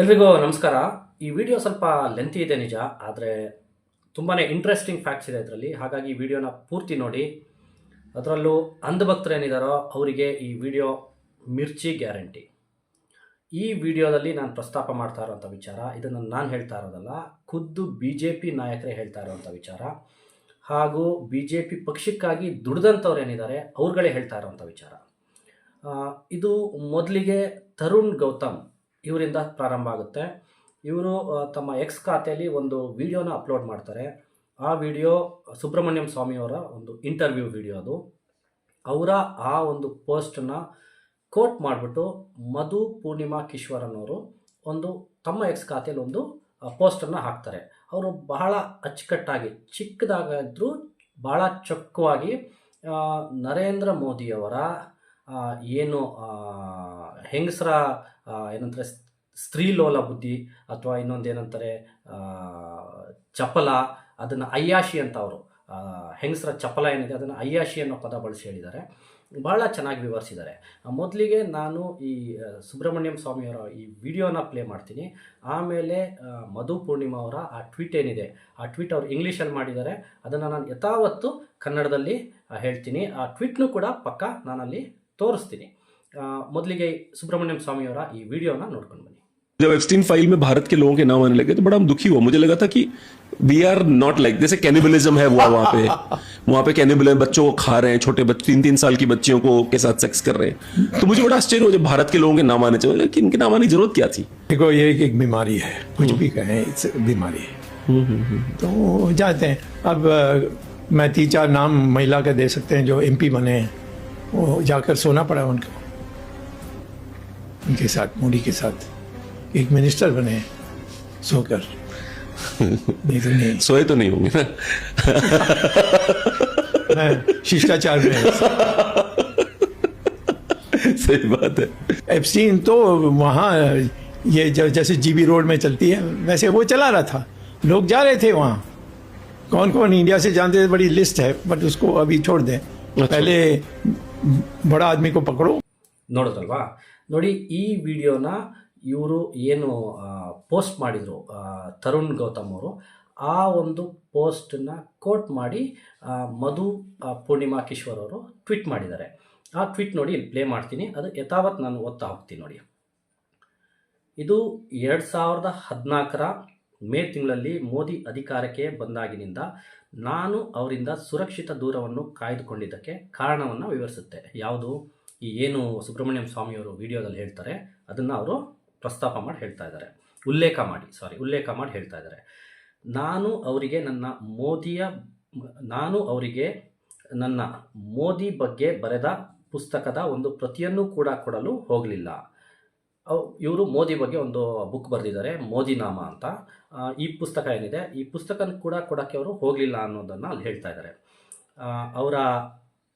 ಎಲ್ರಿಗೂ ನಮಸ್ಕಾರ. ಈ ವಿಡಿಯೋ ಸ್ವಲ್ಪ ಲೆಂತಿ ಇದೆ ನಿಜ, ಆದರೆ ತುಂಬಾ ಇಂಟ್ರೆಸ್ಟಿಂಗ್ ಫ್ಯಾಕ್ಟ್ಸ್ ಇದೆ ಇದರಲ್ಲಿ. ಹಾಗಾಗಿ ಈ ವಿಡಿಯೋನ ಪೂರ್ತಿ ನೋಡಿ. ಅದರಲ್ಲೂ ಅಂಧಭಕ್ತರು ಏನಿದ್ದಾರೋ ಅವರಿಗೆ ಈ ವಿಡಿಯೋ ಮಿರ್ಚಿ ಗ್ಯಾರಂಟಿ. ಈ ವಿಡಿಯೋದಲ್ಲಿ ನಾನು ಪ್ರಸ್ತಾಪ ಮಾಡ್ತಾ ಇರೋಂಥ ವಿಚಾರ, ಇದನ್ನು ನಾನು ಹೇಳ್ತಾ ಇರೋದಲ್ಲ, ಖುದ್ದು BJP ನಾಯಕರೇ ಹೇಳ್ತಾ ಇರೋಂಥ ವಿಚಾರ. ಹಾಗೂ BJP ಪಕ್ಷಕ್ಕಾಗಿ ದುಡಿದಂಥವ್ರು ಏನಿದ್ದಾರೆ ಅವ್ರುಗಳೇ ಹೇಳ್ತಾ ಇರೋಂಥ ವಿಚಾರ. ಇದು ಮೊದಲಿಗೆ ತರುಣ್ ಗೌತಮ್ ಇವರಿಂದ ಪ್ರಾರಂಭ ಆಗುತ್ತೆ. ಇವರು ತಮ್ಮ ಎಕ್ಸ್ ಖಾತೆಯಲ್ಲಿ ಒಂದು ವಿಡಿಯೋನ ಅಪ್ಲೋಡ್ ಮಾಡ್ತಾರೆ. ಆ ವಿಡಿಯೋ ಸುಬ್ರಹ್ಮಣ್ಯಂ ಸ್ವಾಮಿಯವರ ಒಂದು ಇಂಟರ್ವ್ಯೂ ವಿಡಿಯೋ ಅದು. ಅವರ ಆ ಒಂದು ಪೋಸ್ಟನ್ನು ಕೋಟ್ ಮಾಡಿಬಿಟ್ಟು ಮಧು ಪೂರ್ಣಿಮಾ ಕಿಶ್ವರನ್ ಅವರು ಒಂದು ತಮ್ಮ ಎಕ್ಸ್ ಖಾತೆಯಲ್ಲಿ ಒಂದು ಪೋಸ್ಟನ್ನು ಹಾಕ್ತಾರೆ. ಅವರು ಬಹಳ ಅಚ್ಚುಕಟ್ಟಾಗಿ, ಚಿಕ್ಕದಾಗಿದ್ದರೂ ಬಹಳ ಚೊಕ್ಕವಾಗಿ ನರೇಂದ್ರ ಮೋದಿಯವರ ಏನು ಹೆಂಗಸರ ಏನಂತಾರೆ ಸ್ತ್ರೀಲೋಲ ಬುದ್ಧಿ ಅಥವಾ ಇನ್ನೊಂದು ಏನಂತಾರೆ ಚಪಲ, ಅದನ್ನು ಅಯ್ಯಾಶಿ ಅಂತ ಅವರು ಹೆಂಗಸರ ಚಪಲ ಏನಿದೆ ಅದನ್ನು ಅಯ್ಯಾಶಿ ಅನ್ನೋ ಪದ ಬಳಸಿ ಹೇಳಿದ್ದಾರೆ. ಭಾಳ ಚೆನ್ನಾಗಿ ವಿವರಿಸಿದ್ದಾರೆ. ಮೊದಲಿಗೆ ನಾನು ಈ ಸುಬ್ರಹ್ಮಣ್ಯಂ ಸ್ವಾಮಿಯವರ ಈ ವಿಡಿಯೋನ ಪ್ಲೇ ಮಾಡ್ತೀನಿ. ಆಮೇಲೆ ಮಧು ಪೂರ್ಣಿಮಾ ಅವರ ಆ ಟ್ವೀಟ್ ಏನಿದೆ, ಆ ಟ್ವೀಟ್ ಅವರು ಇಂಗ್ಲೀಷಲ್ಲಿ ಮಾಡಿದ್ದಾರೆ, ಅದನ್ನು ನಾನು ಯಥಾವತ್ತು ಕನ್ನಡದಲ್ಲಿ ಹೇಳ್ತೀನಿ. ಆ ಟ್ವೀಟ್ನು ಕೂಡ ಪಕ್ಕ ನಾನಲ್ಲಿ ತೋರಿಸ್ತೀನಿ. ಮೊದಲಿಗೆ ಸುಬ್ರಹ್ಮಣ್ಯಂ ಸ್ವಾಮಿಯವರ ಈ ವಿಡಿಯೋನ ನೋಡ್ಕೊಂಡು ಬನ್ನಿ. जब एप्स्टीन फाइल में भारत के लोगों के नाम आने लगे तो बड़ा दुखी हुआ. मुझे लगा था कि वी आर नॉट लाइक, जैसे कैनिबलिज्म है वहां पे कैनिबलिज्म, बच्चों को खा रहे हैं, छोटे बच्चे 3-3 साल की बच्चियों को के साथ सेक्स कर रहे हैं. तो मुझे बड़ा आश्चर्य हुआ जब भारत के लोगों के नाम आने चाहिए, लेकिन इनके नाम आने की जरूरत क्या थी? देखो, ये एक बीमारी है, कुछ भी कहें, बीमारी है. तो जाते हैं. अब मैं 3-4 नाम महिला के दे सकते हैं जो MP बने हैं. वो जाकर सोना पड़ा उनको, उनके साथ, मोदी के साथ. एक मिनिस्टर बने सोकर. नहीं तो नहीं, सोए तो नहीं होंगे ना. शिष्टाचार में. सही बात है. एप्स्टीन तो वहाँ ये जैसे GB रोड में चलती है वैसे वो चला रहा था. लोग जा रहे थे वहाँ. कौन कौन इंडिया से जानते थे, बड़ी लिस्ट है, बट उसको अभी छोड़ दें. पहले बड़ा आदमी को पकड़ो. ನೋಡೋದಲ್ವಾ? ನೋಡಿ, ಈ ವಿಡಿಯೋನ ಇವರು ಏನು ಪೋಸ್ಟ್ ಮಾಡಿದರು ತರುಣ್ ಗೌತಮ್ ಅವರು, ಆ ಒಂದು ಪೋಸ್ಟನ್ನು ಕೋಟ್ ಮಾಡಿ ಮಧು ಪೂರ್ಣಿಮಾ ಕಿಶ್ವರ್ ಅವರು ಟ್ವೀಟ್ ಮಾಡಿದ್ದಾರೆ. ಆ ಟ್ವೀಟ್ ನೋಡಿ ಇಲ್ಲಿ ಪ್ಲೇ ಮಾಡ್ತೀನಿ, ಅದು ಯಥಾವತ್ ನಾನು ಓದ್ತಾ ಹೋಗ್ತೀನಿ ನೋಡಿ. ಇದು 2014ರ ಮೇ ತಿಂಗಳಲ್ಲಿ ಮೋದಿ ಅಧಿಕಾರಕ್ಕೆ ಬಂದಾಗಿನಿಂದ ನಾನು ಅವರಿಂದ ಸುರಕ್ಷಿತ ದೂರವನ್ನು ಕಾಯ್ದುಕೊಂಡಿದ್ದಕ್ಕೆ ಕಾರಣವನ್ನು ವಿವರಿಸುತ್ತೆ. ಯಾವುದು? ಈ ಏನು ಸುಬ್ರಹ್ಮಣ್ಯಂ ಸ್ವಾಮಿಯವರು ವಿಡಿಯೋದಲ್ಲಿ ಹೇಳ್ತಾರೆ ಅದನ್ನು ಅವರು ಪ್ರಸ್ತಾಪ ಮಾಡಿ ಹೇಳ್ತಾ ಇದ್ದಾರೆ, ಉಲ್ಲೇಖ ಮಾಡಿ ಹೇಳ್ತಾ ಇದ್ದಾರೆ. ನಾನು ಅವರಿಗೆ ನನ್ನ ಮೋದಿ ಬಗ್ಗೆ ಬರೆದ ಪುಸ್ತಕದ ಒಂದು ಪ್ರತಿಯನ್ನು ಕೂಡ ಕೊಡಲು ಹೋಗಲಿಲ್ಲ. ಇವರು ಮೋದಿ ಬಗ್ಗೆ ಒಂದು ಬುಕ್ ಬರೆದಿದ್ದಾರೆ, ಮೋದಿನಾಮ ಅಂತ. ಈ ಪುಸ್ತಕ ಏನಿದೆ, ಈ ಪುಸ್ತಕ ಕೂಡ ಕೊಡೋಕ್ಕೆ ಅವರು ಹೋಗಲಿಲ್ಲ ಅನ್ನೋದನ್ನು ಅಲ್ಲಿ ಹೇಳ್ತಾ ಇದ್ದಾರೆ. ಅವರ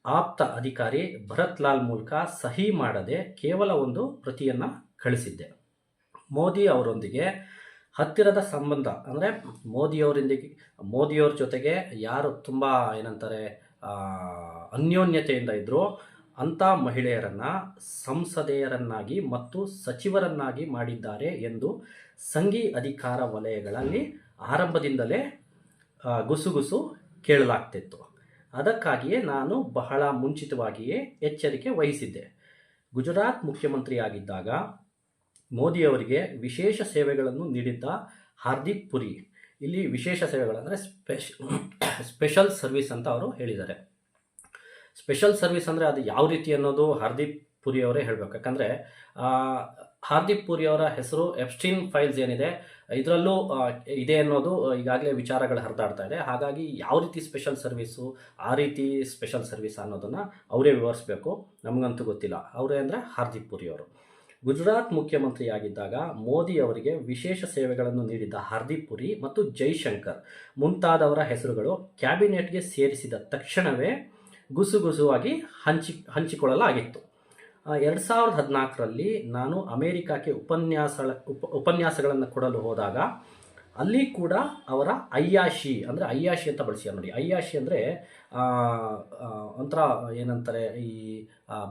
ಆಪ್ತ ಅಧಿಕಾರಿ ಭರತ್ ಲಾಲ್ ಮೂಲಕ ಸಹಿ ಮಾಡದೆ ಕೇವಲ ಒಂದು ಪ್ರತಿಯನ್ನು ಕಳಿಸಿದ್ದೆ. ಮೋದಿ ಅವರೊಂದಿಗೆ ಹತ್ತಿರದ ಸಂಬಂಧ, ಅಂದರೆ ಮೋದಿಯವ್ರ ಜೊತೆಗೆ ಯಾರು ತುಂಬ ಏನಂತಾರೆ ಅನ್ಯೋನ್ಯತೆಯಿಂದ ಇದ್ದರೂ ಅಂಥ ಮಹಿಳೆಯರನ್ನು ಸಂಸದೆಯರನ್ನಾಗಿ ಮತ್ತು ಸಚಿವರನ್ನಾಗಿ ಮಾಡಿದ್ದಾರೆ ಎಂದು ಸಂಘಿ ಅಧಿಕಾರ ವಲಯಗಳಲ್ಲಿ ಆರಂಭದಿಂದಲೇ ಗುಸುಗುಸು ಕೇಳಲಾಗ್ತಿತ್ತು. ಅದಕ್ಕಾಗಿಯೇ ನಾನು ಬಹಳ ಮುಂಚಿತವಾಗಿಯೇ ಎಚ್ಚರಿಕೆ ವಹಿಸಿದ್ದೆ. ಗುಜರಾತ್ ಮುಖ್ಯಮಂತ್ರಿಯಾಗಿದ್ದಾಗ ಮೋದಿಯವರಿಗೆ ವಿಶೇಷ ಸೇವೆಗಳನ್ನು ನೀಡಿದ್ದ ಹಾರ್ದಿಕ್ ಪುರಿ, ಇಲ್ಲಿ ವಿಶೇಷ ಸೇವೆಗಳಂದರೆ ಸ್ಪೆಷಲ್ ಸರ್ವಿಸ್ ಅಂತ ಅವರು ಹೇಳಿದ್ದಾರೆ. ಸ್ಪೆಷಲ್ ಸರ್ವಿಸ್ ಅಂದರೆ ಅದು ಯಾವ ರೀತಿ ಅನ್ನೋದು ಹಾರ್ದಿಕ್ ಪುರಿ ಅವರೇ ಹೇಳಬೇಕು. ಯಾಕಂದರೆ ಹಾರ್ದಿಕ್ ಪುರಿ ಅವರ ಹೆಸರು ಎಪ್ಸ್ಟೀನ್ ಫೈಲ್ಸ್ ಏನಿದೆ ಇದರಲ್ಲೂ ಇದೆ ಅನ್ನೋದು ಈಗಾಗಲೇ ವಿಚಾರಗಳು ಹರಿದಾಡ್ತಾ ಇದೆ. ಹಾಗಾಗಿ ಯಾವ ರೀತಿ ಸ್ಪೆಷಲ್ ಸರ್ವಿಸು, ಆ ರೀತಿ ಸ್ಪೆಷಲ್ ಸರ್ವಿಸ್ ಅನ್ನೋದನ್ನು ಅವರೇ ವಿವರಿಸಬೇಕು, ನಮಗಂತೂ ಗೊತ್ತಿಲ್ಲ. ಅವರೇ ಅಂದರೆ ಹಾರ್ದಿಕ್ ಪುರಿ ಅವರು. ಗುಜರಾತ್ ಮುಖ್ಯಮಂತ್ರಿಯಾಗಿದ್ದಾಗ ಮೋದಿ ಅವರಿಗೆ ವಿಶೇಷ ಸೇವೆಗಳನ್ನು ನೀಡಿದ್ದ ಹಾರ್ದಿಕ್ ಪುರಿ ಮತ್ತು ಜೈಶಂಕರ್ ಮುಂತಾದವರ ಹೆಸರುಗಳು ಕ್ಯಾಬಿನೆಟ್ಗೆ ಸೇರಿಸಿದ ತಕ್ಷಣವೇ ಗುಸುಗುಸುವಾಗಿ ಹಂಚಿಕೊಳ್ಳಲಾಗಿತ್ತು. 2014ರಲ್ಲಿ ನಾನು ಅಮೇರಿಕಕ್ಕೆ ಉಪನ್ಯಾಸಗಳನ್ನು ಕೊಡಲು ಹೋದಾಗ ಅಲ್ಲಿ ಕೂಡ ಅವರ ಅಯ್ಯಾಶಿ ಅಂದರೆ ಅಯ್ಯಾಶಿ ಅಂತ ಬಳಸಿ ನೋಡಿ. ಅಯ್ಯಾಶಿ ಅಂದರೆ ಒಂಥರ ಏನಂತಾರೆ ಈ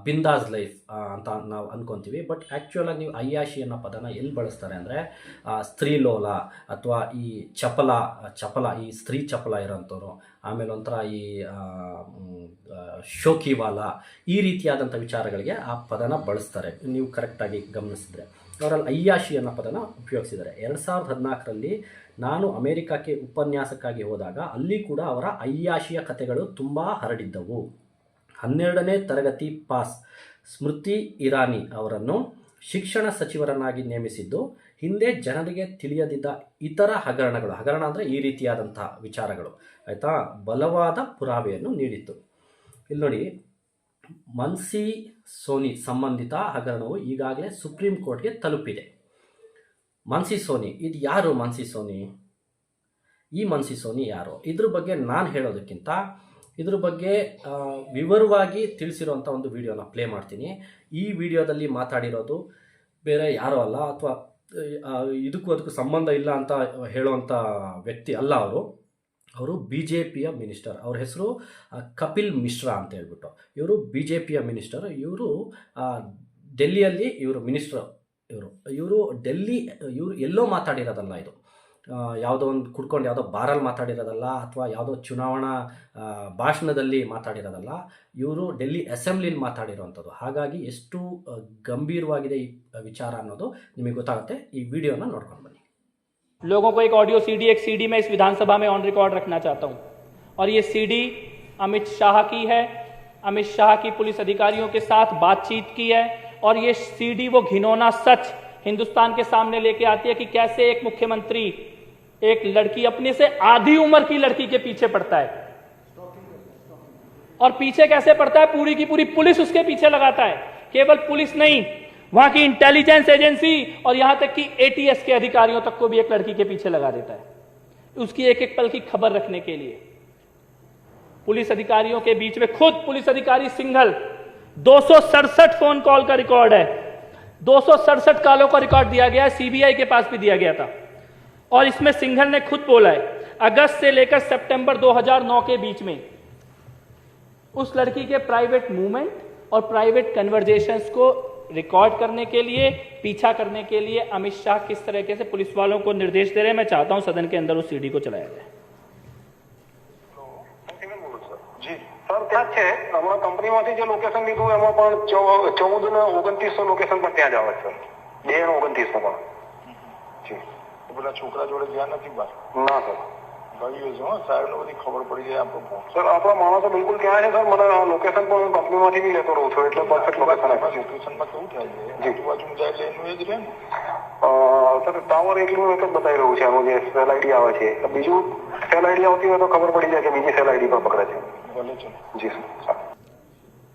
ಬಿಂದಾಸ್ ಲೈಫ್ ಅಂತ ನಾವು ಅಂದ್ಕೊತೀವಿ. ಬಟ್ ಆ್ಯಕ್ಚುಲಾಗಿ ನೀವು ಅಯ್ಯಾಶಿ ಅನ್ನೋ ಪದನ ಎಲ್ಲಿ ಬಳಸ್ತಾರೆ ಅಂದರೆ ಸ್ತ್ರೀಲೋಲ ಅಥವಾ ಈ ಚಪಲ ಈ ಸ್ತ್ರೀ ಚಪಲ ಇರೋಂಥವ್ರು, ಆಮೇಲೆ ಒಂಥರ ಈ ಶೋಕಿವಾಲ, ಈ ರೀತಿಯಾದಂಥ ವಿಚಾರಗಳಿಗೆ ಆ ಪದನ ಬಳಸ್ತಾರೆ. ನೀವು ಕರೆಕ್ಟಾಗಿ ಗಮನಿಸಿದ್ರೆ ಅವರಲ್ಲಿ ಅಯ್ಯಾಶಿ ಅನ್ನೋ ಪದನ ಉಪಯೋಗಿಸಿದ್ದಾರೆ. 2014ರಲ್ಲಿ ನಾನು ಅಮೇರಿಕಕ್ಕೆ ಉಪನ್ಯಾಸಕ್ಕಾಗಿ ಹೋದಾಗ ಅಲ್ಲಿ ಕೂಡ ಅವರ ಅಯ್ಯಾಶಿಯ ಕಥೆಗಳು ತುಂಬ ಹರಡಿದ್ದವು. 12ನೇ ತರಗತಿ ಪಾಸ್ ಸ್ಮೃತಿ ಇರಾನಿ ಅವರನ್ನು ಶಿಕ್ಷಣ ಸಚಿವರನ್ನಾಗಿ ನೇಮಿಸಿದ್ದು ಹಿಂದೆ ಜನರಿಗೆ ತಿಳಿಯದಿದ್ದ ಇತರ ಹಗರಣ ಅಂದರೆ ಈ ರೀತಿಯಾದಂಥ ವಿಚಾರಗಳು ಆಯಿತಾ, ಬಲವಾದ ಪುರಾವೆಯನ್ನು ನೀಡಿತ್ತು. ಇಲ್ಲಿ ನೋಡಿ, ಮನ್ಸಿ ಸೋನಿ ಸಂಬಂಧಿತ ಹಗರಣವು ಈಗಾಗಲೇ ಸುಪ್ರೀಂ ಕೋರ್ಟ್ಗೆ ತಲುಪಿದೆ. ಮನ್ಸಿ ಸೋನಿ, ಇದು ಯಾರು ಮನ್ಸಿ ಸೋನಿ? ಈ ಮನ್ಸಿ ಸೋನಿ ಯಾರು? ಇದ್ರ ಬಗ್ಗೆ ನಾನು ಹೇಳೋದಕ್ಕಿಂತ ಇದ್ರ ಬಗ್ಗೆ ವಿವರವಾಗಿ ತಿಳಿಸಿರೋಂಥ ಒಂದು ವಿಡಿಯೋನ ಪ್ಲೇ ಮಾಡ್ತೀನಿ. ಈ ವಿಡಿಯೋದಲ್ಲಿ ಮಾತಾಡಿರೋದು ಬೇರೆ ಯಾರೋ ಅಲ್ಲ, ಅಥವಾ ಇದಕ್ಕೂ ಅದಕ್ಕೂ ಸಂಬಂಧ ಇಲ್ಲ ಅಂತ ಹೇಳುವಂಥ ವ್ಯಕ್ತಿ ಅಲ್ಲ. ಅವರು BJPಯ ಮಿನಿಸ್ಟರ್. ಅವ್ರ ಹೆಸರು ಕಪಿಲ್ ಮಿಶ್ರಾ ಅಂತ ಹೇಳ್ಬಿಟ್ಟು. ಇವರು BJPಯ ಮಿನಿಸ್ಟರ್. ಇವರು ಡೆಲ್ಲಿಯಲ್ಲಿ ಇವರು ಮಿನಿಸ್ಟರ್. ಇವರು ಎಲ್ಲೋ ಮಾತಾಡಿರೋದಲ್ಲ. ಇದು ಯಾವುದೋ ಒಂದು ಕುಡ್ಕೊಂಡು ಯಾವುದೋ ಬಾರಲ್ಲಿ ಮಾತಾಡಿರೋದಲ್ಲ, ಅಥವಾ ಯಾವುದೋ ಚುನಾವಣಾ ಭಾಷಣದಲ್ಲಿ ಮಾತಾಡಿರೋದಲ್ಲ. ಇವರು ಡೆಲ್ಲಿ ಅಸೆಂಬ್ಲಿಲಿ ಮಾತಾಡಿರೋವಂಥದ್ದು. ಹಾಗಾಗಿ ಎಷ್ಟು ಗಂಭೀರವಾಗಿದೆ ಈ ವಿಚಾರ ಅನ್ನೋದು ನಿಮಗೆ ಗೊತ್ತಾಗುತ್ತೆ. ಈ ವಿಡಿಯೋನ ನೋಡ್ಕೊಂಡು ಬನ್ನಿ. लोगों को एक ऑडियो सीडी, एक सीडी मैं इस विधानसभा में ऑन रिकॉर्ड रखना चाहता हूं, और ये सीडी अमित शाह की है। अमित शाह की पुलिस अधिकारियों के साथ बातचीत की है, और ये सीडी वो घिनौना सच हिंदुस्तान के सामने लेके आती है कि कैसे एक मुख्यमंत्री एक लड़की, अपने से आधी उम्र की लड़की के पीछे पड़ता है, और पीछे कैसे पड़ता है, पूरी की पूरी पुलिस उसके पीछे लगाता है। केवल पुलिस नहीं, वहां की इंटेलिजेंस एजेंसी और यहां तक कि ATS के अधिकारियों तक को भी एक लड़की के पीछे लगा देता है, उसकी एक एक पल की खबर रखने के लिए। पुलिस अधिकारियों के बीच में खुद पुलिस अधिकारी सिंघल, 267 फोन कॉल का रिकॉर्ड है, 267 कॉलों का रिकॉर्ड दिया गया है, CBI के पास भी दिया गया था। और इसमें सिंघल ने खुद बोला है, अगस्त से लेकर सितंबर 2009 के बीच में उस लड़की के प्राइवेट मूवमेंट और प्राइवेट कन्वर्जेशंस को रिकॉर्ड करने के लिए, पीछा करने के लिए अमित शाह किस तरीके से पुलिस वालों को निर्देश दे रहे हैं। मैं चाहता हूं सदन के अंदर उस सीडी को चलाया जाए। जी सर, क्या है हमारा कंपनी में जो लोकेशन लीधु एम 14 ने 2900 लोकेशन पर त्या जावे सर, 2 ने 2900 पर जी। પેલા છોકરા જોડે ગયા નથી બાર ના સર, ભાઈ જો સાહેબ ને બધી ખબર પડી જાય આપણો સર આપણા માણસો બિલકુલ ક્યાં છે સર? મને લોકેશન પણ હું કંપનીમાંથી બી લેતો રહું છું, એટલે પરફેક્ટ લોકેશન આપે છે. લોકેશનમાં કેવું થાય છે આજુબાજુ જાય એટલે એનું એ જ રહે ને સર ટાવર એકલું એક જ બતાવી રહ્યું છે, એનું જે સેલ આઈડી આવે છે. બીજું સેલ આઈડી આવતી હોય તો ખબર પડી જાય કે બીજી સેલ આઈડી પર પકડે છે. ભલે છે जी सर।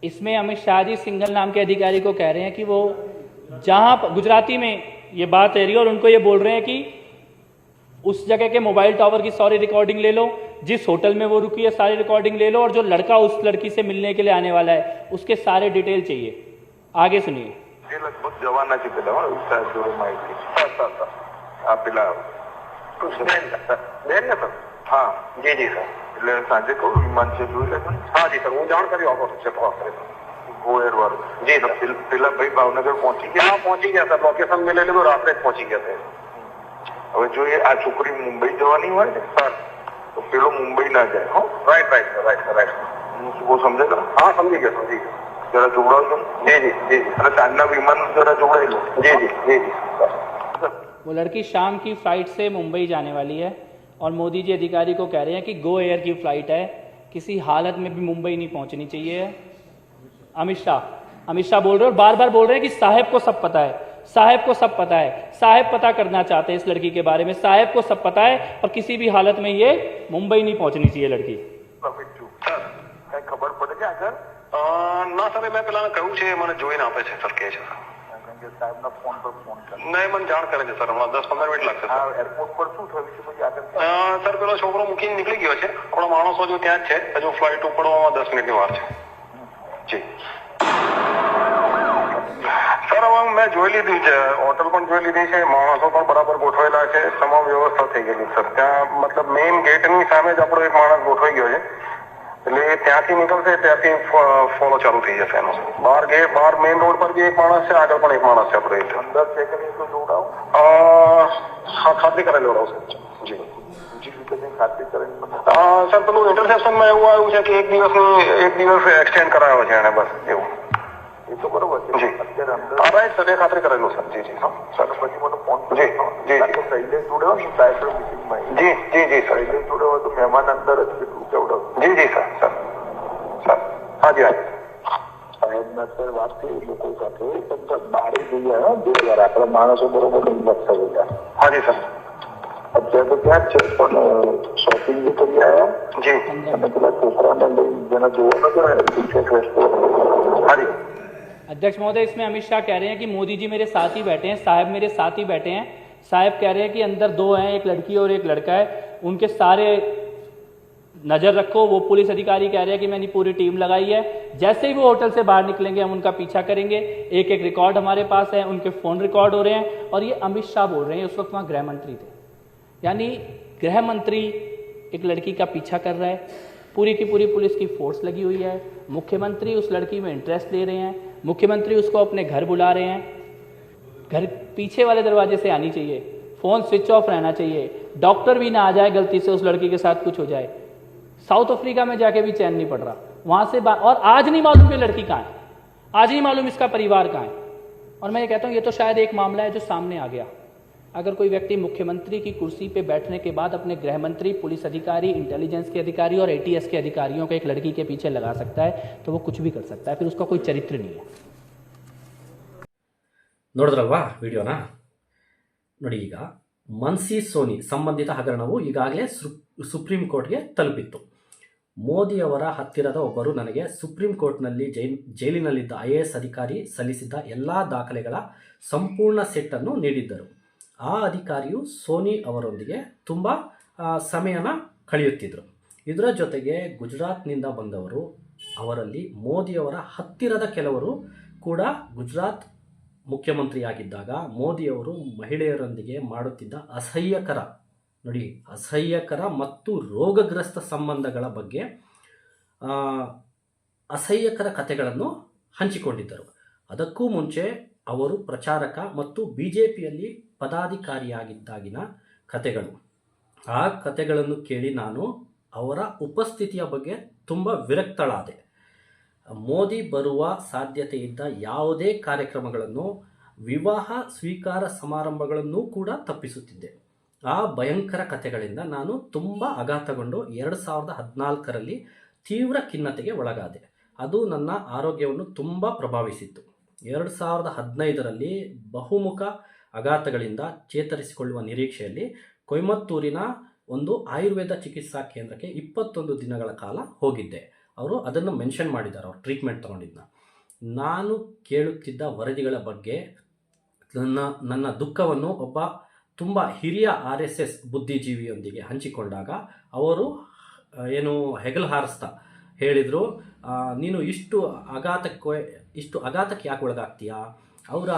इसमें अमित शाह जी सिंघल नाम के अधिकारी को कह रहे हैं कि वो जहां गुजराती में ये बात है रही, और उनको ये बोल रहे हैं कि उस जगह के मोबाइल टावर की सारी रिकॉर्डिंग ले लो, जिस होटल में वो रुकी है सारी रिकॉर्डिंग ले लो, और जो लड़का उस लड़की से मिलने के लिए आने वाला है उसके सारे डिटेल चाहिए। आगे सुनिए। એ લગભગ જવાના છે પેલા સાહેબ જોડે માહિતી सर सर सर આ પેલા देन ना सर? हाँ जी जी सर। એટલે સાંજે કહું વિમાન છે જોઈ લેજો ને हाँ जी सर, હું જાણ કરી આપો છે ફોન કરે ગોયર વાળું जी सर। પેલા ભાઈ ભાવનગર પહોંચી ગયા हाँ पहुंची गया सर, लोकेशन में ले लो, रात में पहुंची गया सर। હવે જો એ આ છોકરી મુંબઈ જવાની હોય ને सर તો પેલો મુંબઈ ના જાય હો right right sir, right sir, right. હું શું સમજે ને हाँ समझी गया, समझी गया। જરા જોડાવજો ને जी जी जी जी અને સાંજના વિમાન જરા જોડાઈ લો जी जी जी जी सर। वो लड़की शाम की फ्लाइट से मुंबई जाने वाली है, और मोदी जी अधिकारी को कह रहे हैं कि गो एयर की फ्लाइट है, किसी हालत में भी मुंबई नहीं पहुंचनी चाहिए। अमित शाह बोल रहे हैं, और बार बार बोल रहे हैं कि साहब को सब पता है, साहब को सब पता है, साहब पता करना चाहते हैं इस लड़की के बारे में, साहब को सब पता है, और किसी भी हालत में ये मुंबई नहीं पहुंचनी चाहिए लड़की। સર કઈ ખબર પડે છે આગળ ના સર, મેં પેલા કહ્યું છે, મને જોઈને આપે છે સર, કહે છે સર। કારણ કે સાહેબના ફોન પર ફોન કરે નહીં, મને જાણ કરે છે સર, હમણાં 10-15 મિનિટ લાગશે આ સર। એરપોર્ટ પર શું થયું છે પછી આગળ સર પેલો છોકરો મૂકીને નીકળી ગયો છે, આપણા માણસો જો ત્યાં જ છે, હજુ ફ્લાઇટ ઉપડવામાં 10 મિનિટની વાર છે जी। સર હવે મેં જોઈ લીધી છે, હોટલ પણ જોઈ લીધી છે, માણસો પણ બરાબર ગોઠવેલા છે, તમામ વ્યવસ્થા થઈ ગયેલી સર. ત્યાં મતલબ મેઇન ગેટની સામે જ આપણો એક માણસ ગોઠવાઈ ગયો છે, એટલે એ ત્યાંથી નીકળશે ત્યાંથી ફોલો ચાલુ થઈ જશે એનો. બહાર મેઇન રોડ પર બી એક માણસ છે, આગળ પણ એક માણસ છે આપણે અંદર છે કે નહીં તો જોડાવ. હા, ખાતરી કરેલી જોડાવશે. જી ખાતરી કરેલી સર. પેલું ઇન્ટરસેપ્શનમાં એવું આવ્યું છે કે એક દિવસ એક્સટેન્ડ કરાયો છે એને, બસ એવું. એ તો બરોબર છે. જી રાઈટ સર, એ ખાતરી કરેલું સર. જી જી. હા સર, પછી મને ફોન જી જી શૈલેષ જોડ્યો ને ડાયરેક્ટર મિટિંગમાં. જી જી જી સર. શૈલેષ જોડ્યો તો મહેમાન અંદર જ કેટલું કેવડો. જી જી સર. સર સર હાજી હાજી સાહેબના સર વાત થઈ લોકો સાથે બારે જઈએ બે વાર આપણા માણસો બરોબર હિંમત થઈ ગયા. હાજી સર. અત્યારે તો ત્યાં જ છે પણ શોપિંગ બી કરી આવ્યા. જી. અને પેલા છોકરાને લઈ જેને જોવા નતો. હાજી अध्यक्ष महोदय, इसमें अमित शाह कह रहे हैं कि मोदी जी मेरे साथ ही बैठे हैं, साहब मेरे साथ ही बैठे हैं। साहब कह रहे हैं कि अंदर दो हैं, एक लड़की और एक लड़का है, उनके सारे नज़र रखो। वो पुलिस अधिकारी कह रहे हैं कि मैंने पूरी टीम लगाई है, जैसे ही वो होटल से बाहर निकलेंगे हम उनका पीछा करेंगे। एक एक रिकॉर्ड हमारे पास है, उनके फ़ोन रिकॉर्ड हो रहे हैं। और ये अमित शाह बोल रहे हैं, उस वक्त वहाँ गृह मंत्री थे, यानी गृह मंत्री एक लड़की का पीछा कर रहा है, पूरी की पूरी पुलिस की फोर्स लगी हुई है, मुख्यमंत्री उस लड़की में इंटरेस्ट ले रहे हैं, मुख्यमंत्री उसको अपने घर बुला रहे हैं। घर पीछे वाले दरवाजे से आनी चाहिए, फ़ोन स्विच ऑफ रहना चाहिए, डॉक्टर भी ना आ जाए गलती से उस लड़की के साथ कुछ हो जाए। साउथ अफ्रीका में जाके भी चैन नहीं पड़ रहा, वहाँ से और आज नहीं मालूम कि लड़की कहाँ है, आज नहीं मालूम इसका परिवार कहाँ है। और मैं ये कहता हूँ ये तो शायद एक मामला है जो सामने आ गया। अगर कोई व्यक्ति मुख्यमंत्री की कुर्सी पे बैठने के बाद अपने गृह मंत्री, पुलिस अधिकारी, इंटेलिजेंस के अधिकारी और ATS के अधिकारियों को एक लड़की के पीछे लगा सकता है तो वो कुछ भी कर सकता है, फिर उसका कोई चरित्र नहीं है। ನೋಡಿದ್ರಲ್ವಾ ವಿಡಿಯೋನ? ನೋಡಿ, ಈಗ ಮನ್ಸಿ ಸೋನಿ ಸಂಬಂಧಿತ ಹಗರಣವು ಈಗಾಗಲೇ ಸುಪ್ರೀಂ ಕೋರ್ಟ್ಗೆ ತಲುಪಿತ್ತು. ಮೋದಿಯವರ ಹತ್ತಿರದ ಒಬ್ಬರು ನನಗೆ ಸುಪ್ರೀಂ ಕೋರ್ಟ್ನಲ್ಲಿ ಜೈಲಿನಲ್ಲಿದ್ದ IAS ಅಧಿಕಾರಿ ಸಲ್ಲಿಸಿದ್ದ ಎಲ್ಲ ದಾಖಲೆಗಳ ಸಂಪೂರ್ಣ ಸೆಟ್ಟನ್ನು ನೀಡಿದ್ದರು. ಆ ಅಧಿಕಾರಿಯು ಸೋನಿ ಅವರೊಂದಿಗೆ ತುಂಬ ಸಮಯನ ಕಳೆಯುತ್ತಿದ್ದರು. ಇದರ ಜೊತೆಗೆ ಗುಜರಾತ್ನಿಂದ ಬಂದವರು, ಅವರಲ್ಲಿ ಮೋದಿಯವರ ಹತ್ತಿರದ ಕೆಲವರು ಕೂಡ ಗುಜರಾತ್ ಮುಖ್ಯಮಂತ್ರಿಯಾಗಿದ್ದಾಗ ಮೋದಿಯವರು ಮಹಿಳೆಯರೊಂದಿಗೆ ಮಾಡುತ್ತಿದ್ದ ಅಸಹ್ಯಕರ ಮತ್ತು ರೋಗಗ್ರಸ್ತ ಸಂಬಂಧಗಳ ಬಗ್ಗೆ ಅಸಹ್ಯಕರ ಕಥೆಗಳನ್ನು ಹಂಚಿಕೊಂಡಿದ್ದರು. ಅದಕ್ಕೂ ಮುಂಚೆ ಅವರು ಪ್ರಚಾರಕ ಮತ್ತು BJPಯಲ್ಲಿ ಪದಾಧಿಕಾರಿಯಾಗಿದ್ದಾಗಿನ ಕಥೆಗಳು. ಆ ಕಥೆಗಳನ್ನು ಕೇಳಿ ನಾನು ಅವರ ಉಪಸ್ಥಿತಿಯ ಬಗ್ಗೆ ತುಂಬ ವಿರಕ್ತಳಾದೆ. ಮೋದಿ ಬರುವ ಸಾಧ್ಯತೆ ಇದ್ದ ಯಾವುದೇ ಕಾರ್ಯಕ್ರಮಗಳನ್ನು, ವಿವಾಹ ಸ್ವೀಕಾರ ಸಮಾರಂಭಗಳನ್ನೂ ಕೂಡ ತಪ್ಪಿಸುತ್ತಿದ್ದೆ. ಆ ಭಯಂಕರ ಕಥೆಗಳಿಂದ ನಾನು ತುಂಬ ಆಘಾತಗೊಂಡು 2014ರಲ್ಲಿ ತೀವ್ರ ಖಿನ್ನತೆಗೆ ಒಳಗಾದೆ. ಅದು ನನ್ನ ಆರೋಗ್ಯವನ್ನು ತುಂಬ ಪ್ರಭಾವಿಸಿತ್ತು. 2015ರಲ್ಲಿ ಬಹುಮುಖ ಆಘಾತಗಳಿಂದ ಚೇತರಿಸಿಕೊಳ್ಳುವ ನಿರೀಕ್ಷೆಯಲ್ಲಿ ಕೊಯಮತ್ತೂರಿನ ಒಂದು ಆಯುರ್ವೇದ ಚಿಕಿತ್ಸಾ ಕೇಂದ್ರಕ್ಕೆ 21 ದಿನಗಳ ಕಾಲ ಹೋಗಿದ್ದೆ. ಅವರು ಅದನ್ನು ಮೆನ್ಷನ್ ಮಾಡಿದ್ದಾರೆ, ಅವರು ಟ್ರೀಟ್ಮೆಂಟ್ ತೊಗೊಂಡಿದ್ದನ್ನ. ನಾನು ಕೇಳುತ್ತಿದ್ದ ವರದಿಗಳ ಬಗ್ಗೆ ನನ್ನ ದುಃಖವನ್ನು ಒಬ್ಬ ತುಂಬ ಹಿರಿಯ RSS ಬುದ್ಧಿಜೀವಿಯೊಂದಿಗೆ ಹಂಚಿಕೊಂಡಾಗ ಅವರು ಹೆಗಲು ಹಾರಿಸ್ತಾ ಹೇಳಿದರು, ನೀನು ಇಷ್ಟು ಆಘಾತಕ್ಕೆ ಯಾಕೆ ಒಳಗಾಗ್ತೀಯಾ? ಅವರ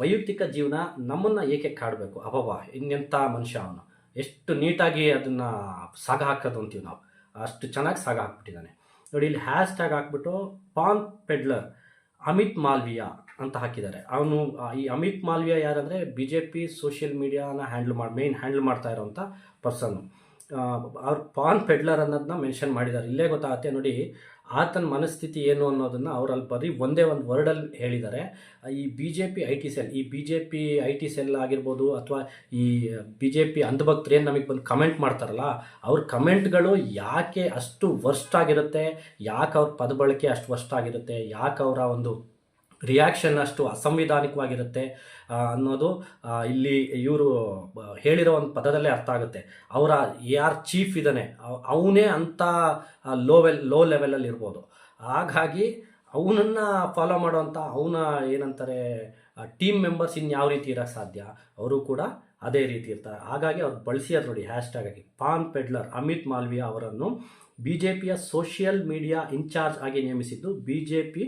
ವೈಯಕ್ತಿಕ ಜೀವನ ನಮ್ಮನ್ನು ಏಕೆ ಕಾಡಬೇಕು? ಅಬ್ಬಬ್ಬಾ, ಇನ್ನೆಂಥ ಮನುಷ್ಯ ಅವನು, ಎಷ್ಟು ನೀಟಾಗಿ ಅದನ್ನು ಸಾಗ ಹಾಕೋದು ಅಂತೀವಿ ನಾವು, ಅಷ್ಟು ಚೆನ್ನಾಗಿ ಸಾಗ ಹಾಕ್ಬಿಟ್ಟಿದ್ದಾನೆ. ನೋಡಿ, ಇಲ್ಲಿ #, ಹಾಕ್ಬಿಟ್ಟು ಪಾನ್ ಪೆಡ್ಲರ್ ಅಮಿತ್ ಮಾಲ್ವಿಯಾ ಅಂತ ಹಾಕಿದ್ದಾರೆ. ಅವನು ಈ ಅಮಿತ್ ಮಾಲ್ವಿಯಾ ಯಾರಂದರೆ BJP ಸೋಷಿಯಲ್ ಮೀಡಿಯಾನ ಮೇನ್ ಹ್ಯಾಂಡಲ್ ಮಾಡ್ತಾ ಇರೋವಂಥ ಪರ್ಸನ್ನು. ಅವ್ರು ಪಾನ್ ಪೆಡ್ಲರ್ ಅನ್ನೋದನ್ನ ಮೆನ್ಷನ್ ಮಾಡಿದ್ದಾರೆ. ಇಲ್ಲೇ ಗೊತ್ತಾಗುತ್ತೆ ನೋಡಿ ಆತನ ಮನಸ್ಥಿತಿ ಏನು ಅನ್ನೋದನ್ನು ಅವರಲ್ಲಿ ಬರೀ ಒಂದೇ ಒಂದು ವರ್ಡಲ್ಲಿ ಹೇಳಿದ್ದಾರೆ. ಈ BJP IT ಸೆಲ್, ಈ BJP IT ಸೆಲ್ ಆಗಿರ್ಬೋದು, ಅಥವಾ ಈ BJP ಅಂಧಭಕ್ತರು ಏನು ನಮಗೆ ಬಂದು ಕಮೆಂಟ್ ಮಾಡ್ತಾರಲ್ಲ, ಅವ್ರ ಕಮೆಂಟ್ಗಳು ಯಾಕೆ ಅಷ್ಟು ವರ್ಸ್ಟ್ ಆಗಿರುತ್ತೆ, ಯಾಕೆ ಅವ್ರ ಪದ ಬಳಕೆ ಅಷ್ಟು ವರ್ಸ್ಟ್ ಆಗಿರುತ್ತೆ, ಯಾಕೆ ಅವರ ಒಂದು ರಿಯಾಕ್ಷನ್ ಅಷ್ಟು ಅಸಂವಿಧಾನಿಕವಾಗಿರುತ್ತೆ ಅನ್ನೋದು ಇಲ್ಲಿ ಇವರು ಹೇಳಿರೋ ಒಂದು ಪದದಲ್ಲೇ ಅರ್ಥ ಆಗುತ್ತೆ. ಅವರ ಯಾರು ಚೀಫ್ ಇದ್ದಾನೆ ಅವನೇ ಅಂಥ ಲೋ ಲೆವೆಲಲ್ಲಿ ಇರ್ಬೋದು. ಹಾಗಾಗಿ ಅವನನ್ನು ಫಾಲೋ ಮಾಡೋವಂಥ ಅವನ ಏನಂತಾರೆ ಟೀಮ್ ಮೆಂಬರ್ಸ್ ಇನ್ಯಾವ ರೀತಿ ಇರೋಕ್ಕೆ ಸಾಧ್ಯ? ಅವರು ಕೂಡ ಅದೇ ರೀತಿ ಇರ್ತಾರೆ. ಹಾಗಾಗಿ ಅವ್ರು ಬಳಸಿರೋದು ನೋಡಿ #, ಪಾನ್ ಪೆಡ್ಲರ್ ಅಮಿತ್ ಮಾಲ್ವಿಯಾ ಅವರನ್ನು ಬಿಜೆಪಿಯ ಸೋಷಿಯಲ್ ಮೀಡಿಯಾ ಇನ್ಚಾರ್ಜ್ ಆಗಿ ನೇಮಿಸಿದ್ದು ಬಿಜೆಪಿ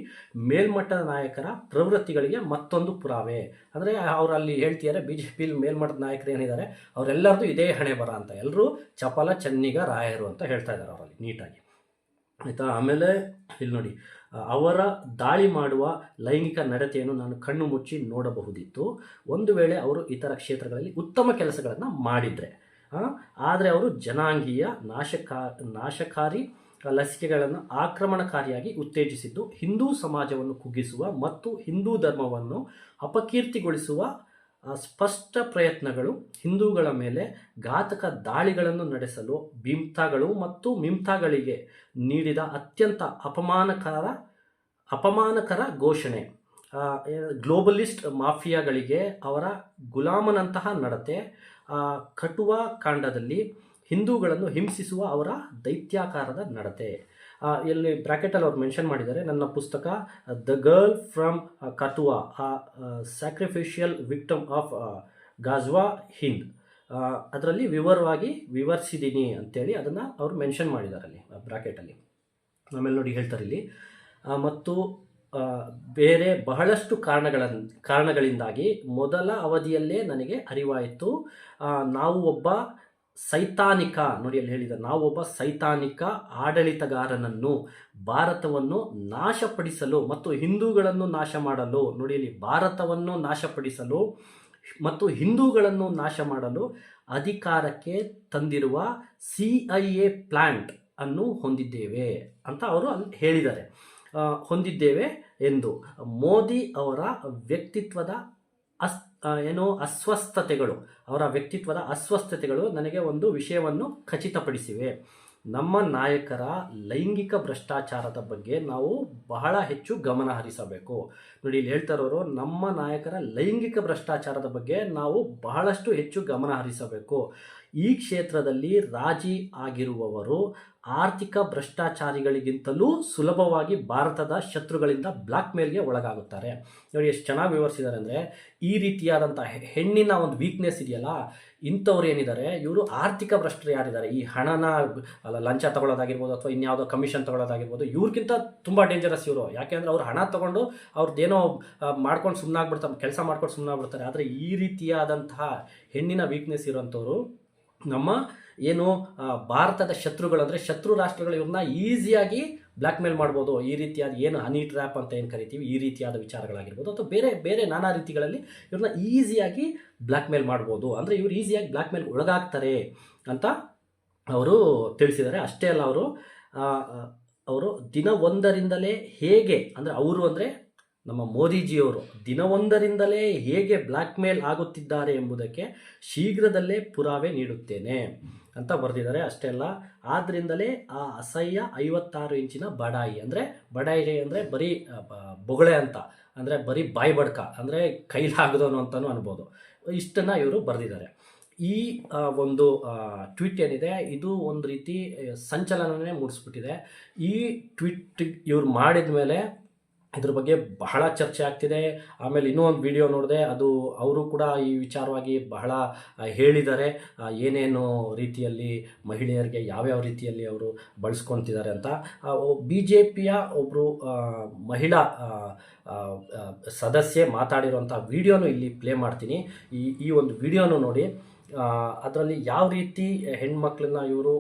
ಮೇಲ್ಮಟ್ಟದ ನಾಯಕರ ಪ್ರವೃತ್ತಿಗಳಿಗೆ ಮತ್ತೊಂದು ಪುರಾವೆ. ಅಂದರೆ ಅವರಲ್ಲಿ ಹೇಳ್ತಿದ್ದಾರೆ ಬಿಜೆಪಿ ಮೇಲ್ಮಟ್ಟದ ನಾಯಕರು ಏನಿದ್ದಾರೆ ಅವರೆಲ್ಲರದು ಇದೇ ಹಣೆ ಬರ ಅಂತ, ಎಲ್ಲರೂ ಚಪಲ ಚೆನ್ನಿಗ ರಾಯರು ಅಂತ ಹೇಳ್ತಾ ಇದ್ದಾರೆ ಅವರಲ್ಲಿ ನೀಟಾಗಿ, ಆಯಿತಾ. ಆಮೇಲೆ ಇಲ್ಲಿ ನೋಡಿ, ಅವರ ದಾಳಿ ಮಾಡುವ ಲೈಂಗಿಕ ನಡತೆಯನ್ನು ನಾನು ಕಣ್ಣು ಮುಚ್ಚಿ ನೋಡಬಹುದಿತ್ತು ಒಂದು ವೇಳೆ ಅವರು ಇತರ ಕ್ಷೇತ್ರಗಳಲ್ಲಿ ಉತ್ತಮ ಕೆಲಸಗಳನ್ನು ಮಾಡಿದರೆ. ಆದರೆ ಅವರು ಜನಾಂಗೀಯ ನಾಶಕಾರಿ ಲಸಿಕೆಗಳನ್ನು ಆಕ್ರಮಣಕಾರಿಯಾಗಿ ಉತ್ತೇಜಿಸಿದ್ದು ಹಿಂದೂ ಸಮಾಜವನ್ನು ಕುಗ್ಗಿಸುವ ಮತ್ತು ಹಿಂದೂ ಧರ್ಮವನ್ನು ಅಪಕೀರ್ತಿಗೊಳಿಸುವ ಸ್ಪಷ್ಟ ಪ್ರಯತ್ನಗಳು, ಹಿಂದೂಗಳ ಮೇಲೆ ಘಾತಕ ದಾಳಿಗಳನ್ನು ನಡೆಸಲು ಬಿಮ್ತಾಗಳು ಮತ್ತು ಮಿಮ್ತಾಗಳಿಗೆ ನೀಡಿದ ಅತ್ಯಂತ ಅಪಮಾನಕರ ಘೋಷಣೆ, ಗ್ಲೋಬಲಿಸ್ಟ್ ಮಾಫಿಯಾಗಳಿಗೆ ಅವರ ಗುಲಾಮನಂತಹ ನಡತೆ, ಕಟುವ ಕಾಂಡದಲ್ಲಿ ಹಿಂದೂಗಳನ್ನು ಹಿಂಸಿಸುವ ಅವರ ದೈತ್ಯಾಕಾರದ ನಡತೆ. ಇಲ್ಲಿ ಬ್ರಾಕೆಟಲ್ಲಿ ಅವ್ರು ಮೆನ್ಷನ್ ಮಾಡಿದ್ದಾರೆ, ನನ್ನ ಪುಸ್ತಕ the girl from Kathua sacrificial victim of Ghazwa Hind, ಅದರಲ್ಲಿ ವಿವರವಾಗಿ ವಿವರಿಸಿದ್ದೀನಿ ಅಂತೇಳಿ ಅದನ್ನು ಅವರು ಮೆನ್ಷನ್ ಮಾಡಿದ್ದಾರೆ ಅಲ್ಲಿ ಬ್ರಾಕೆಟಲ್ಲಿ. ಆಮೇಲೆ ನೋಡಿ ಹೇಳ್ತಾರೆ ಇಲ್ಲಿ, ಮತ್ತು ಬೇರೆ ಬಹಳಷ್ಟು ಕಾರಣಗಳಿಂದಾಗಿ ಮೊದಲ ಅವಧಿಯಲ್ಲೇ ನನಗೆ ಅರಿವಾಯಿತು, ನಾವು ಒಬ್ಬ ಸೈತಾನಿಕ, ನೋಡಿ ಅಲ್ಲಿ ಹೇಳಿದ, ನಾವು ಒಬ್ಬ ಸೈತಾನಿಕ ಆಡಳಿತಗಾರನನ್ನು ಭಾರತವನ್ನು ನಾಶಪಡಿಸಲು ಮತ್ತು ಹಿಂದೂಗಳನ್ನು ನಾಶ ಮಾಡಲು, ನೋಡಿ ಇಲ್ಲಿ ಭಾರತವನ್ನು ನಾಶಪಡಿಸಲು ಮತ್ತು ಹಿಂದೂಗಳನ್ನು ನಾಶ ಮಾಡಲು ಅಧಿಕಾರಕ್ಕೆ ತಂದಿರುವ CIA ಪ್ಲಾಂಟ್ ಅನ್ನು ಹೊಂದಿದ್ದೇವೆ ಅಂತ ಅವರು ಅಲ್ಲಿ ಹೇಳಿದ್ದಾರೆ, ಹೊಂದಿದ್ದೇವೆ ಎಂದು. ಮೋದಿ ಅವರ ವ್ಯಕ್ತಿತ್ವದ ಅಸ್ವಸ್ಥತೆಗಳು ನನಗೆ ಒಂದು ವಿಷಯವನ್ನು ಖಚಿತಪಡಿಸಿವೆ. ನಮ್ಮ ನಾಯಕರ ಲೈಂಗಿಕ ಭ್ರಷ್ಟಾಚಾರದ ಬಗ್ಗೆ ನಾವು ಬಹಳ ಹೆಚ್ಚು ಗಮನ ಹರಿಸಬೇಕು. ನೋಡಿ ಇಲ್ಲಿ ಹೇಳ್ತಾರವರು, ನಮ್ಮ ನಾಯಕರ ಲೈಂಗಿಕ ಭ್ರಷ್ಟಾಚಾರದ ಬಗ್ಗೆ ನಾವು ಬಹಳಷ್ಟು ಹೆಚ್ಚು ಗಮನ ಹರಿಸಬೇಕು. ಈ ಕ್ಷೇತ್ರದಲ್ಲಿ ರಾಜಿ ಆಗಿರುವವರು ಆರ್ಥಿಕ ಭ್ರಷ್ಟಾಚಾರಿಗಳಿಗಿಂತಲೂ ಸುಲಭವಾಗಿ ಭಾರತದ ಶತ್ರುಗಳಿಂದ ಬ್ಲ್ಯಾಕ್ ಮೇಲ್ಗೆ ಒಳಗಾಗುತ್ತಾರೆ. ನೋಡಿ ಎಷ್ಟು ಚೆನ್ನಾಗಿ ವಿವರಿಸಿದ್ದಾರೆ ಅಂದರೆ, ಈ ರೀತಿಯಾದಂಥ ಹೆಣ್ಣಿನ ಒಂದು ವೀಕ್ನೆಸ್ ಇದೆಯಲ್ಲ, ಇಂಥವ್ರು ಏನಿದ್ದಾರೆ ಇವರು ಆರ್ಥಿಕ ಭ್ರಷ್ಟರು ಯಾರಿದ್ದಾರೆ, ಈ ಹಣನ ಲಂಚ ತಗೊಳ್ಳೋದಾಗಿರ್ಬೋದು ಅಥವಾ ಇನ್ಯಾವುದೋ ಕಮಿಷನ್ ತಗೊಳ್ಳೋದಾಗಿರ್ಬೋದು, ಇವ್ರಿಗಿಂತ ತುಂಬ ಡೇಂಜರಸ್ ಇವರು. ಯಾಕೆಂದರೆ ಅವ್ರು ಹಣ ತೊಗೊಂಡು ಅವ್ರದ್ದೇನೋ ಮಾಡ್ಕೊಂಡು ಸುಮ್ಮನಾಗ್ಬಿಡ್ತಾರೆ, ಕೆಲಸ ಮಾಡ್ಕೊಂಡು ಸುಮ್ಮನಾಗ್ಬಿಡ್ತಾರೆ. ಆದರೆ ಈ ರೀತಿಯಾದಂತಹ ಹೆಣ್ಣಿನ ವೀಕ್ನೆಸ್ ಇರೋಂಥವ್ರು ನಮ್ಮ ಏನು ಭಾರತದ ಶತ್ರುಗಳು, ಅಂದರೆ ಶತ್ರು ರಾಷ್ಟ್ರಗಳು ಇವ್ರನ್ನ ಈಸಿಯಾಗಿ ಬ್ಲ್ಯಾಕ್ ಮೇಲ್ ಮಾಡ್ಬೋದು. ಈ ರೀತಿಯಾದ ಏನು ಹನಿ ಟ್ರ್ಯಾಪ್ ಅಂತ ಏನು ಕರಿತೀವಿ, ಈ ರೀತಿಯಾದ ವಿಚಾರಗಳಾಗಿರ್ಬೋದು ಅಥವಾ ಬೇರೆ ಬೇರೆ ನಾನಾ ರೀತಿಗಳಲ್ಲಿ ಇವ್ರನ್ನ ಈಸಿಯಾಗಿ ಬ್ಲ್ಯಾಕ್ ಮೇಲ್ ಮಾಡ್ಬೋದು. ಅಂದರೆ ಇವ್ರು ಈಸಿಯಾಗಿ ಬ್ಲ್ಯಾಕ್ ಮೇಲ್ ಒಳಗಾಗ್ತಾರೆ ಅಂತ ಅವರು ತಿಳಿಸಿದ್ದಾರೆ. ಅಷ್ಟೇ ಅಲ್ಲ, ಅವರು ದಿನವೊಂದರಿಂದಲೇ ಹೇಗೆ, ಅಂದರೆ ಅವರು ಅಂದರೆ ನಮ್ಮ ಮೋದಿಜಿಯವರು ದಿನವೊಂದರಿಂದಲೇ ಹೇಗೆ ಬ್ಲ್ಯಾಕ್ ಮೇಲ್ ಆಗುತ್ತಿದ್ದಾರೆ ಎಂಬುದಕ್ಕೆ ಶೀಘ್ರದಲ್ಲೇ ಪುರಾವೆ ನೀಡುತ್ತೇನೆ ಅಂತ ಬರೆದಿದ್ದಾರೆ. ಅಷ್ಟೇ ಅಲ್ಲ, ಆದ್ದರಿಂದಲೇ ಆ ಅಸಹ್ಯ 56 ಇಂಚಿನ ಬಡಾಯಿ ಅಂದರೆ ಬರೀ ಬೊಗಳೆ ಅಂತ, ಅಂದರೆ ಬರೀ ಬಾಯಿ ಬಡ್ಕ, ಅಂದರೆ ಕೈಲಾಗದವನು ಅಂತಲೂ ಅನ್ಬೋದು. ಇಷ್ಟನ್ನು ಇವರು ಬರೆದಿದ್ದಾರೆ. ಈ ಒಂದು ಟ್ವೀಟ್ ಏನಿದೆ ಇದು ಒಂದು ರೀತಿ ಸಂಚಲನನೇ ಮೂಡಿಸ್ಬಿಟ್ಟಿದೆ. ಈ ಟ್ವೀಟ್ ಇವ್ರು ಮಾಡಿದ ಮೇಲೆ ಇದ್ರ ಬಗ್ಗೆ ಬಹಳ ಚರ್ಚೆ ಆಗ್ತಿದೆ. ಆಮೇಲೆ ಇನ್ನೂ ಒಂದು ವಿಡಿಯೋ ನೋಡಿದೆ, ಅದು ಅವರು ಕೂಡ ಈ ವಿಚಾರವಾಗಿ ಬಹಳ ಹೇಳಿದ್ದಾರೆ, ಏನೇನು ರೀತಿಯಲ್ಲಿ ಮಹಿಳೆಯರಿಗೆ ಯಾವ್ಯಾವ ರೀತಿಯಲ್ಲಿ ಅವರು ಬಳಸ್ಕೊತಿದ್ದಾರೆ ಅಂತ. BJPಯ ಒಬ್ಬರು ಮಹಿಳಾ ಸದಸ್ಯೆ ಮಾತಾಡಿರುವಂಥ ವಿಡಿಯೋನು ಇಲ್ಲಿ ಪ್ಲೇ ಮಾಡ್ತೀನಿ. ಈ ಒಂದು ವಿಡಿಯೋನು ನೋಡಿ, ಅದರಲ್ಲಿ ಯಾವ ರೀತಿ ಹೆಣ್ಮಕ್ಳನ್ನ ಇವರು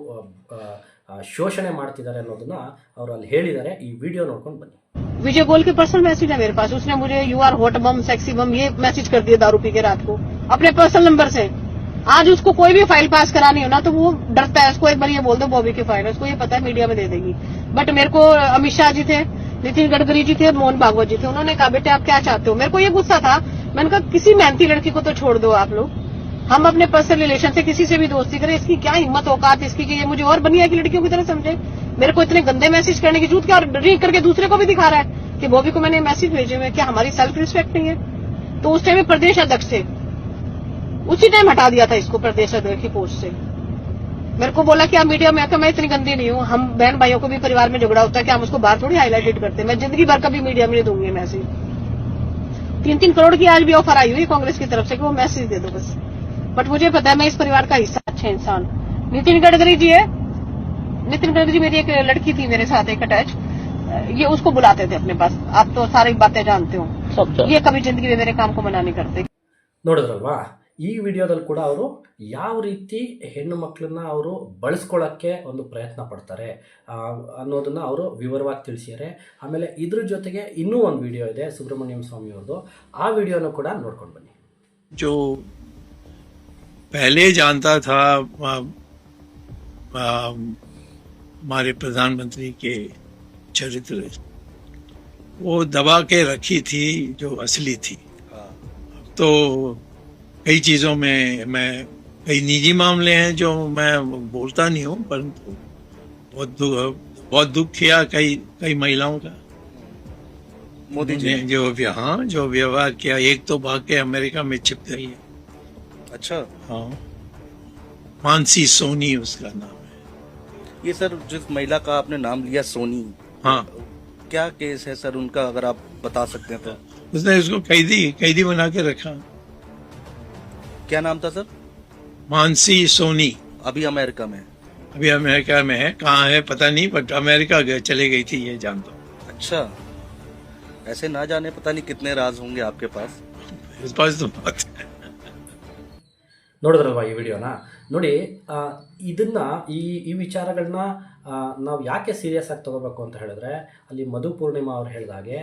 ಶೋಷಣೆ ಮಾಡ್ತಿದ್ದಾರೆ ಅನ್ನೋದನ್ನ ಅವರು ಅಲ್ಲಿ ಹೇಳಿದ್ದಾರೆ. ಈ ವಿಡಿಯೋ ನೋಡ್ಕೊಂಡು ಬನ್ನಿ. विजय गोयल के पर्सनल मैसेज है मेरे पास, उसने मुझे you are hot bomb sexy bomb ये मैसेज कर दिया दारू पी के रात को अपने पर्सनल नंबर से। आज उसको कोई भी फाइल पास करानी हो ना तो वो डरता है, उसको एक बार ये बोल दो बॉबी की फाइल है, उसको ये पता है मीडिया में दे देगी। बट मेरे को अमित शाह जी थे, नितिन गडकरी जी थे, मोहन भागवत जी थे, उन्होंने कहा बेटे आप क्या चाहते हो। मेरे को ये गुस्सा था, मैंने कहा किसी मेहनती लड़की को तो छोड़ दो आप लोग, हम अपने पर्सनल रिलेशन से किसी से भी दोस्ती करें, इसकी क्या हिम्मत औकात इसकी कि ये मुझे और बनिया की लड़कियों की तरह समझे। मेरे को इतने गंदे मैसेज करने की जरूरत क्या, और रीड करके दूसरे को भी दिखा रहा है कि बॉबी को मैंने मैसेज भेजे हुए, क्या हमारी सेल्फ रिस्पेक्ट नहीं है। तो उस टाइम प्रदेश अध्यक्ष थे, उसी टाइम हटा दिया था इसको प्रदेश अध्यक्ष की पोस्ट से। मेरे को बोला कि आप मीडिया में आकर, मैं इतनी गंदी नहीं हूँ, हम बहन भाइयों को भी परिवार में झगड़ा होता है कि हम उसको बाहर थोड़ी हाईलाइटेड करते हैं, मैं जिंदगी भर कभी मीडिया में नहीं दूंगी मैसेज। 3-3 करोड़ की आज भी ऑफर आई हुई कांग्रेस की तरफ से कि वो मैसेज दे दो बस। बट मुझे पता है मैं इस परिवार का हिस्सा, अच्छा इंसान। नितिन गडकरी जी है, नितिन गडकरी जी, मेरी एक लड़की थी मेरे साथ एक अटैच, ये उसको बुलाते थे अपने पास। आप तो सारी बातें जानते हो, ये कभी जिंदगी में मेरे काम को मना नहीं करते। ನೋಡಿದ್ರಲ್ವಾ, ಈ ವಿಡಿಯೋದಲ್ಲಿ ಕೂಡ ಅವರು ಯಾವ ರೀತಿ ಹೆಣ್ಣು ಮಕ್ಕಳನ್ನ ಅವರು ಬಳಸ್ಕೊಳ್ಳೋಕ್ಕೆ ಒಂದು ಪ್ರಯತ್ನ ಪಡ್ತಾರೆ ಅನ್ನೋದನ್ನು ಅವರು ವಿವರವಾಗಿ ತಿಳಿಸಿದ್ದಾರೆ. ಆಮೇಲೆ ಇದ್ರ ಜೊತೆಗೆ ಇನ್ನೂ ಒಂದು ವಿಡಿಯೋ ಇದೆ ಸುಬ್ರಹ್ಮಣ್ಯಂ ಸ್ವಾಮಿ ಅವ್ರದ್ದು, ಆ ವಿಡಿಯೋನು ಕೂಡ ನೋಡ್ಕೊಂಡು ಬನ್ನಿ. जो पहले जानता था हमारे प्रधानमंत्री के चरित्र, वो दबा के रखी थी जो असली थी। तो कई चीजों में मैं, कई निजी मामले हैं जो मैं बोलता नहीं हूँ, परंतु बहुत दुख किया कई महिलाओं का। मोदी जी ने जो व्यवहार किया, एक तो भाग के अमेरिका में छिप गई है। अच्छा, हाँ, मानसी सोनी उसका नाम है। ये सर जिस महिला का आपने नाम लिया सोनी, हाँ, क्या केस है सर उनका, अगर आप बता सकते हैं तो? उसने उसको कैदी बना के रखा। क्या नाम था सर? मानसी सोनी। अभी अमेरिका में? अभी अमेरिका में है, कहाँ है पता नहीं, बट अमेरिका चले गई थी, ये जानता हूँ। अच्छा, ऐसे ना जाने पता नहीं कितने राज होंगे आपके पास। इस पास तो बात है। ನೋಡಿದ್ರಲ್ವಾ ಈ ವಿಡಿಯೋನ? ನೋಡಿ, ಇದನ್ನು ಈ ವಿಚಾರಗಳನ್ನ ನಾವು ಯಾಕೆ ಸೀರಿಯಸ್ ಆಗಿ ತೊಗೋಬೇಕು ಅಂತ ಹೇಳಿದ್ರೆ, ಅಲ್ಲಿ ಮಧು ಪೂರ್ಣಿಮಾ ಅವ್ರು ಹೇಳಿದಾಗೆ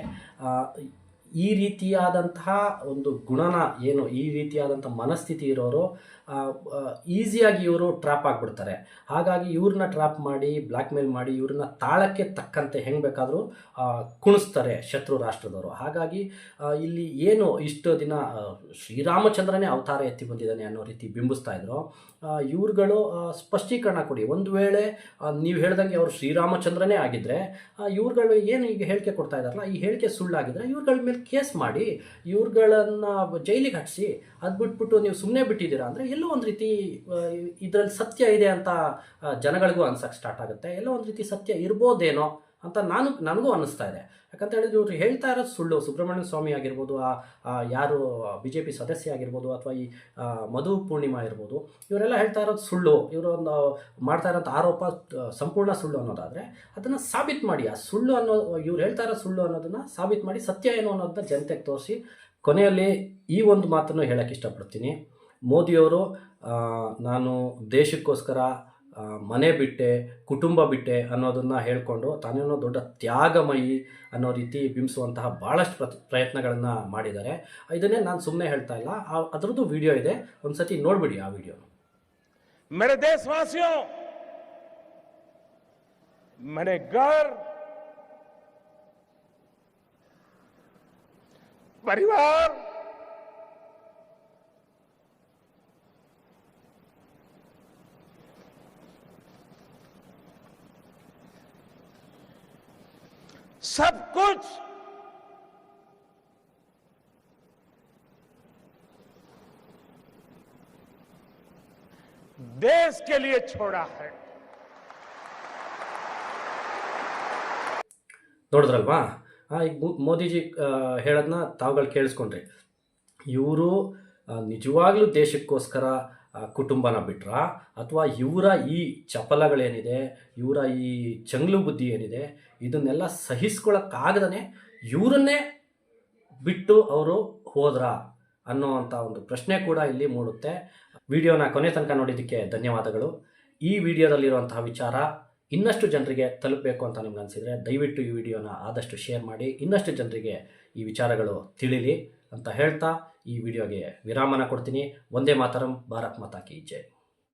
ಈ ರೀತಿಯಾದಂತಹ ಒಂದು ಗುಣನ ಏನು, ಈ ರೀತಿಯಾದಂಥ ಮನಸ್ಥಿತಿ ಇರೋರು ಈಸಿಯಾಗಿ ಇವರು ಟ್ರ್ಯಾಪ್ ಆಗಿಬಿಡ್ತಾರೆ. ಹಾಗಾಗಿ ಇವ್ರನ್ನ ಟ್ರ್ಯಾಪ್ ಮಾಡಿ ಬ್ಲ್ಯಾಕ್ ಮೇಲ್ ಮಾಡಿ ಇವ್ರನ್ನ ತಾಳಕ್ಕೆ ತಕ್ಕಂತೆ ಹೆಂಗೆ ಬೇಕಾದರೂ ಕುಣಿಸ್ತಾರೆ ಶತ್ರು ರಾಷ್ಟ್ರದವರು. ಹಾಗಾಗಿ ಇಲ್ಲಿ ಏನು ಇಷ್ಟು ದಿನ ಶ್ರೀರಾಮಚಂದ್ರನೇ ಅವತಾರ ಎತ್ತಿ ಬಂದಿದ್ದಾನೆ ಅನ್ನೋ ರೀತಿ ಬಿಂಬಿಸ್ತಾ ಇದ್ರು, ಇವ್ರುಗಳು ಸ್ಪಷ್ಟೀಕರಣ ಕೊಡಿ. ಒಂದು ವೇಳೆ ನೀವು ಹೇಳ್ದಂಗೆ ಅವರು ಶ್ರೀರಾಮಚಂದ್ರನೇ ಆಗಿದ್ದರೆ, ಇವ್ರುಗಳು ಏನು ಈಗ ಹೇಳಿಕೆ ಕೊಡ್ತಾ ಇದ್ದಾರಲ್ಲ, ಈ ಹೇಳಿಕೆ ಸುಳ್ಳಾಗಿದ್ದರೆ ಇವ್ರುಗಳ ಮೇಲೆ ಕೇಸ್ ಮಾಡಿ ಇವ್ರುಗಳನ್ನು ಜೈಲಿಗೆ ಹಟ್ಟಿಸಿ, ಅದು ಬಿಟ್ಬಿಟ್ಟು ನೀವು ಸುಮ್ಮನೆ ಬಿಟ್ಟಿದ್ದೀರಾ ಅಂದರೆ ಎಲ್ಲೋ ಒಂದು ರೀತಿ ಇದರಲ್ಲಿ ಸತ್ಯ ಇದೆ ಅಂತ ಜನಗಳಿಗೂ ಅನ್ಸಕ್ಕೆ ಸ್ಟಾರ್ಟ್ ಆಗುತ್ತೆ. ಎಲ್ಲೋ ಒಂದು ರೀತಿ ಸತ್ಯ ಇರ್ಬೋದೇನೋ ಅಂತ ನನಗೂ ಅನ್ನಿಸ್ತಾ ಇದೆ. ಯಾಕಂತ ಹೇಳಿದ್ರೆ ಇವರು ಹೇಳ್ತಾ ಇರೋದು ಸುಳ್ಳು. ಸುಬ್ರಹ್ಮಣ್ಯ ಸ್ವಾಮಿ ಆಗಿರ್ಬೋದು, ಯಾರು BJP ಸದಸ್ಯ ಆಗಿರ್ಬೋದು, ಅಥವಾ ಈ ಮಧು ಪೂರ್ಣಿಮಾ ಇರ್ಬೋದು, ಇವರೆಲ್ಲ ಹೇಳ್ತಾ ಇರೋದು ಸುಳ್ಳು. ಇವರು ಒಂದು ಮಾಡ್ತಾ ಇರೋಂಥ ಆರೋಪ ಸಂಪೂರ್ಣ ಸುಳ್ಳು ಅನ್ನೋದಾದರೆ ಅದನ್ನು ಸಾಬೀತು ಮಾಡಿ, ಆ ಸುಳ್ಳು ಅನ್ನೋ ಇವ್ರು ಹೇಳ್ತಾ ಇರೋ ಸುಳ್ಳು ಅನ್ನೋದನ್ನು ಸಾಬೀತು ಮಾಡಿ, ಸತ್ಯ ಏನು ಅನ್ನೋದನ್ನ ಜನತೆಗೆ ತೋರಿಸಿ. ಕೊನೆಯಲ್ಲಿ ಈ ಒಂದು ಮಾತನ್ನು ಹೇಳೋಕ್ಕೆ ಇಷ್ಟಪಡ್ತೀನಿ. ಮೋದಿಯವರು ನಾನು ದೇಶಕ್ಕೋಸ್ಕರ ಮನೆ ಬಿಟ್ಟೆ, ಕುಟುಂಬ ಬಿಟ್ಟೆ ಅನ್ನೋದನ್ನು ಹೇಳಿಕೊಂಡು ತಾನೇನೋ ದೊಡ್ಡ ತ್ಯಾಗಮಯಿ ಅನ್ನೋ ರೀತಿ ಬಿಂಬಿಸುವಂತಹ ಭಾಳಷ್ಟು ಪ್ರಯತ್ನಗಳನ್ನು ಮಾಡಿದ್ದಾರೆ. ಇದನ್ನೇ ನಾನು ಸುಮ್ಮನೆ ಹೇಳ್ತಾ ಇಲ್ಲ, ಅದರದ್ದು ವಿಡಿಯೋ ಇದೆ, ಒಂದು ಸತಿ ನೋಡ್ಬಿಡಿ ಆ ವಿಡಿಯೋ. मेरे देशवासियों, मैंने घर, परिवार, सब कुछ देश के लिए छोड़ा है। ನೋಡಿದ್ರಲ್ವಾ? ಈಗ ಮೋದಿಜಿ ಹೇಳೋದನ್ನ ತಾವುಗಳು ಕೇಳಿಸ್ಕೊಂಡ್ರಿ. ಇವರು ನಿಜವಾಗ್ಲೂ ದೇಶಕ್ಕೋಸ್ಕರ ಕುಟುಂಬನ ಬಿಟ್ರಾ, ಅಥವಾ ಇವರ ಈ ಚಪಲಗಳೇನಿದೆ, ಇವರ ಈ ಚಂಗ್ಲು ಬುದ್ಧಿ ಏನಿದೆ, ಇದನ್ನೆಲ್ಲ ಸಹಿಸ್ಕೊಳ್ಳೋಕ್ಕಾಗದೇ ಇವರನ್ನೇ ಬಿಟ್ಟು ಅವರು ಹೋದ್ರಾ ಅನ್ನೋವಂಥ ಒಂದು ಪ್ರಶ್ನೆ ಕೂಡ ಇಲ್ಲಿ ಮೂಡುತ್ತೆ. ವಿಡಿಯೋನ ಕೊನೆ ತನಕ ನೋಡಿದ್ದಕ್ಕೆ ಧನ್ಯವಾದಗಳು. ಈ ವಿಡಿಯೋದಲ್ಲಿರುವಂತಹ ವಿಚಾರ ಇನ್ನಷ್ಟು ಜನರಿಗೆ ತಲುಪಬೇಕು ಅಂತ ನಿಮ್ಗೆ ಅನಿಸಿದರೆ ದಯವಿಟ್ಟು ಈ ವಿಡಿಯೋನ ಆದಷ್ಟು ಶೇರ್ ಮಾಡಿ, ಇನ್ನಷ್ಟು ಜನರಿಗೆ ಈ ವಿಚಾರಗಳು ತಿಳಿಲಿ ಅಂತ ಹೇಳ್ತಾ ಈ ವಿಡಿಯೋಗೆ ವಿರಾಮನ ಕೊಡ್ತೀನಿ. ವಂದೇ ಮಾತರಂ, ಭಾರತ್ ಮಾತಾ ಕಿ ಜೈ.